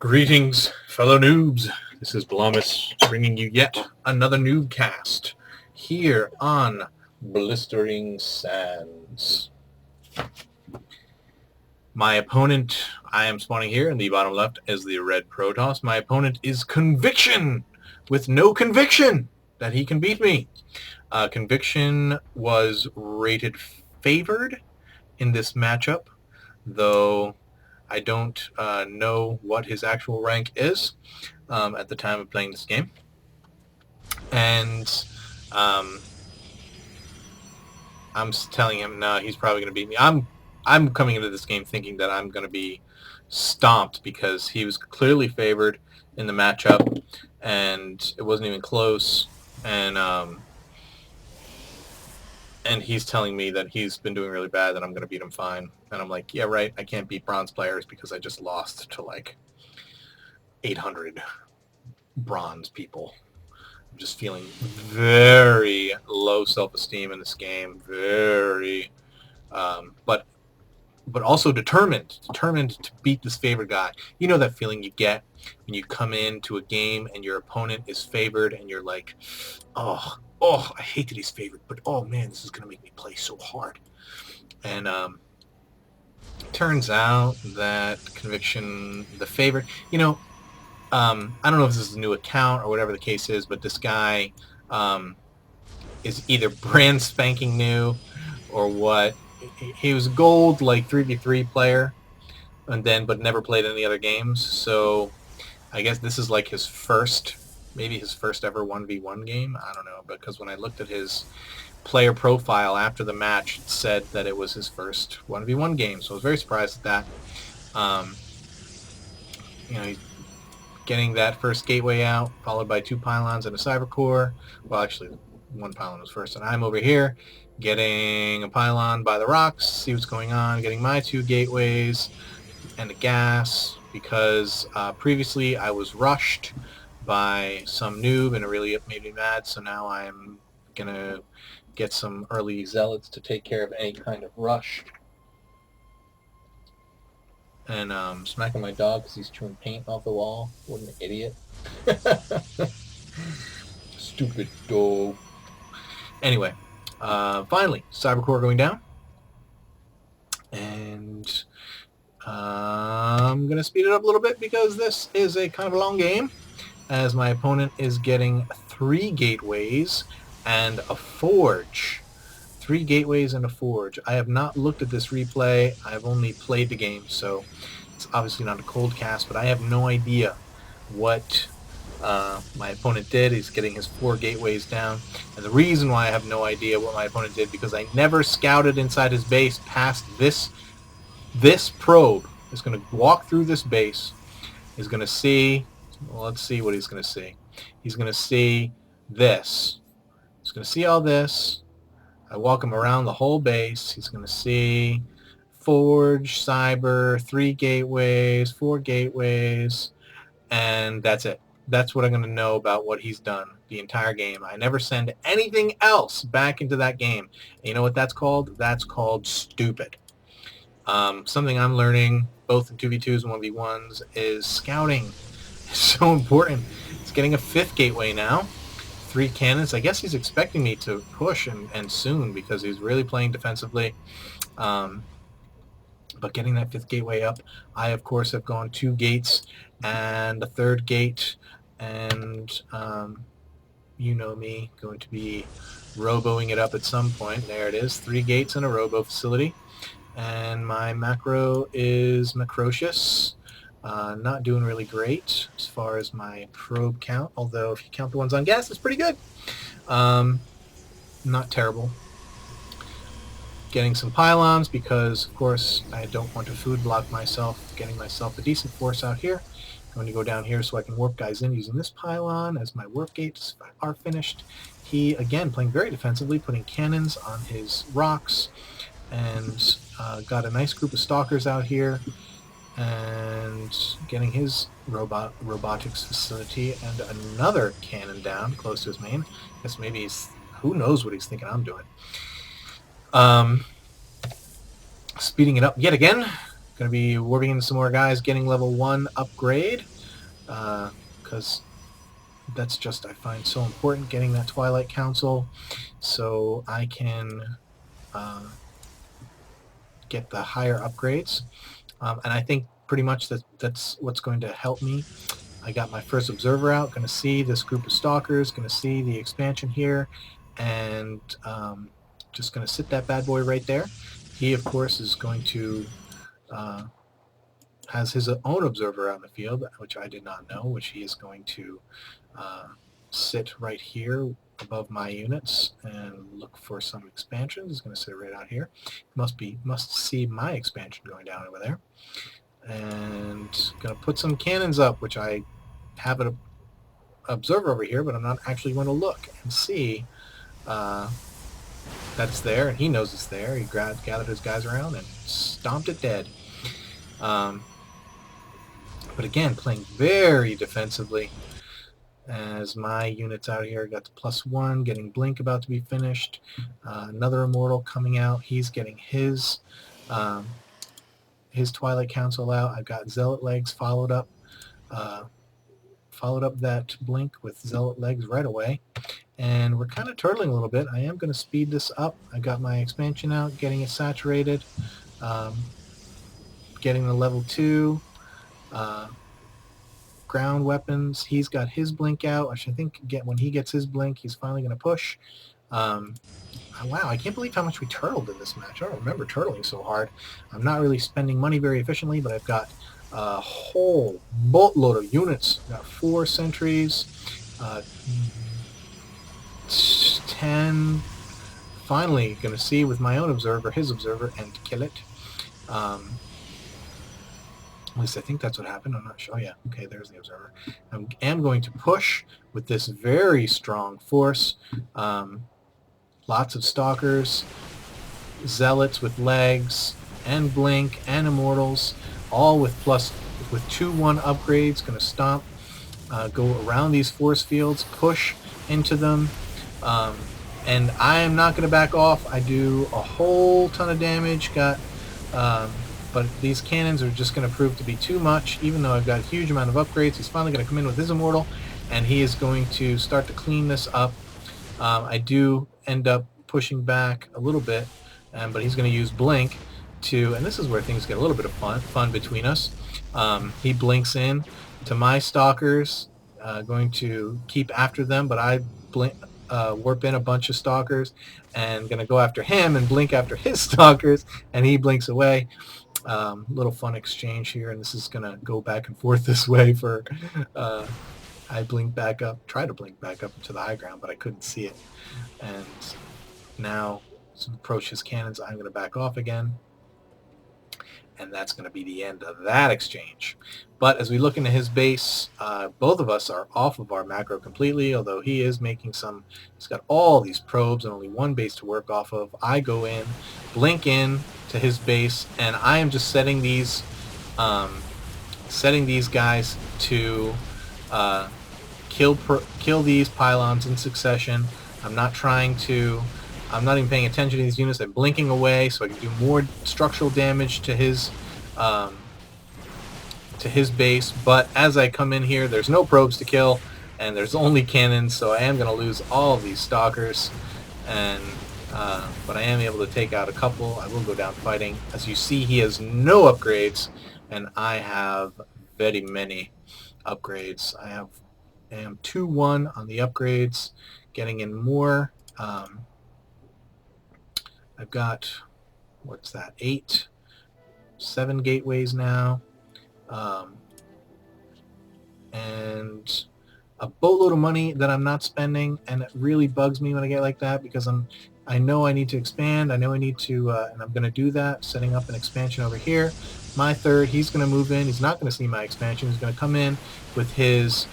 Greetings, fellow noobs. This is Blamous bringing you yet another Nuubcast here on Blistering Sands. My opponent, I am spawning here in the bottom left as the red Protoss. My opponent is Conviction with no conviction that he can beat me. Conviction was rated favored in this matchup, though I don't know what his actual rank is at the time of playing this game. And I'm telling him, no, he's probably going to beat me. I'm coming into this game thinking that I'm going to be stomped because he was clearly favored in the matchup, and it wasn't even close. And he's telling me that he's been doing really bad, that I'm going to beat him fine. And I'm like, yeah, right, I can't beat bronze players because I just lost to like 800 bronze people. I'm just feeling very low self-esteem in this game, very, but also determined to beat this favored guy. You know that feeling you get when you come into a game and your opponent is favored and you're like, oh, I hate that he's favored, but oh man, this is going to make me play so hard. And turns out that Conviction, the favorite, I don't know if this is a new account or whatever the case is, but this guy is either brand spanking new or what. He was a gold, like 3v3 player, but never played any other games. So I guess this is like his first, maybe his first ever 1v1 game. I don't know, because when I looked at his player profile after the match, it said that it was his first 1v1 game. So I was very surprised at that. He's getting that first gateway out, followed by 2 pylons and a cyber core. Well, actually, 1 pylon was first, and I'm over here getting a pylon by the rocks, see what's going on, getting my 2 gateways and the gas, because previously I was rushed by some noob and it really made me mad, so now I'm going to get some early zealots to take care of any kind of rush. And smacking my dog because he's chewing paint off the wall. What an idiot. Stupid dog. Anyway, finally, Cybercore going down. And I'm going to speed it up a little bit because this is a kind of a long game, as my opponent is getting 3 gateways and a forge. 3 gateways and a forge. I have not looked at this replay. I've only played the game, so it's obviously not a cold cast, but I have no idea what my opponent did. He's getting his 4 gateways down. And the reason why I have no idea what my opponent did, because I never scouted inside his base past this probe. Is going to walk through this base. He's going to see, well, let's see what he's going to see. He's going to see this. He's going to see all this. I walk him around the whole base. He's going to see forge, cyber, 3 gateways, 4 gateways, and that's it. That's what I'm going to know about what he's done the entire game. I never send anything else back into that game. And you know what that's called? That's called stupid. Something I'm learning both in 2v2s and 1v1s is scouting. It's so important. It's getting a 5th gateway now. 3 cannons. I guess he's expecting me to push and soon, because he's really playing defensively. But getting that 5th gateway up, I of course have gone 2 gates and a 3rd gate, and you know me, going to be roboing it up at some point. There it is, 3 gates and a robo facility, and my macro is Macrocious. Not doing really great as far as my probe count, although if you count the ones on gas, it's pretty good. Not terrible. Getting some pylons because, of course, I don't want to food block myself. Getting myself a decent force out here. I'm going to go down here so I can warp guys in using this pylon as my warp gates are finished. He, again, playing very defensively, putting cannons on his rocks, and got a nice group of stalkers out here, and getting his robotics facility and another cannon down close to his main. I guess maybe he's, who knows what he's thinking I'm doing. Speeding it up yet again. Going to be warping in some more guys, getting level 1 upgrade. because that's just, I find, so important, getting that Twilight Council so I can get the higher upgrades. And I think pretty much that's what's going to help me. I got my first observer out, going to see this group of stalkers, going to see the expansion here, and just going to sit that bad boy right there. He, of course, is going to has his own observer out in the field, which I did not know, which he is going to sit right here above my units and look for some expansions. He's going to sit right out here. Must see my expansion going down over there. And going to put some cannons up, which I have an observer over here, but I'm not actually going to look and see that it's there, and he knows it's there. He gathered his guys around and stomped it dead. But again, playing very defensively. As my units out here got the +1, getting Blink about to be finished. Another Immortal coming out. He's getting his Twilight Council out. I've got Zealot Legs followed up that Blink with Zealot Legs right away. And we're kind of turtling a little bit. I am going to speed this up. I got my expansion out, getting it saturated, getting the level 2. Ground weapons. He's got his Blink out, which I think when he gets his Blink, he's finally going to push. Wow, I can't believe how much we turtled in this match. I don't remember turtling so hard. I'm not really spending money very efficiently, but I've got a whole boatload of units. I've got 4 sentries, 10. Finally, going to see with my own observer, his observer, and kill it. At least I think that's what happened. I'm not sure. Oh, yeah. Okay, there's the observer. I am going to push with this very strong force. Lots of stalkers, zealots with legs, and Blink, and Immortals, all with 2-1 upgrades. Going to stomp, go around these force fields, push into them. And I am not going to back off. I do a whole ton of damage. But these cannons are just going to prove to be too much, even though I've got a huge amount of upgrades. He's finally going to come in with his Immortal, and he is going to start to clean this up. I do end up pushing back a little bit, but he's going to use Blink to, and this is where things get a little bit of fun between us. He blinks in to my stalkers, going to keep after them, but I warp in a bunch of stalkers and going to go after him and blink after his stalkers, and he blinks away. Little fun exchange here, and this is going to go back and forth this way for I blink back up, try to blink back up to the high ground, but I couldn't see it. And now to approach his cannons, I'm going to back off again. And that's going to be the end of that exchange. But as we look into his base, both of us are off of our macro completely, although he is making some. He's got all these probes and only one base to work off of. I go in, blink in to his base, and I am just setting these guys to kill these pylons in succession. I'm not even paying attention to these units. I'm blinking away so I can do more structural damage to his base. But as I come in here, there's no probes to kill, and there's only cannons, so I am going to lose all of these stalkers. And but I am able to take out a couple. I will go down fighting. As you see, he has no upgrades, and I have very many upgrades. I am 2-1 on the upgrades, getting in more. I've got, what's that, 7 gateways now, and a boatload of money that I'm not spending, and it really bugs me when I get like that, because I know I need to expand, I know I need to, and I'm going to do that, setting up an expansion over here. My third, he's going to move in, he's not going to see my expansion, he's going to come in with his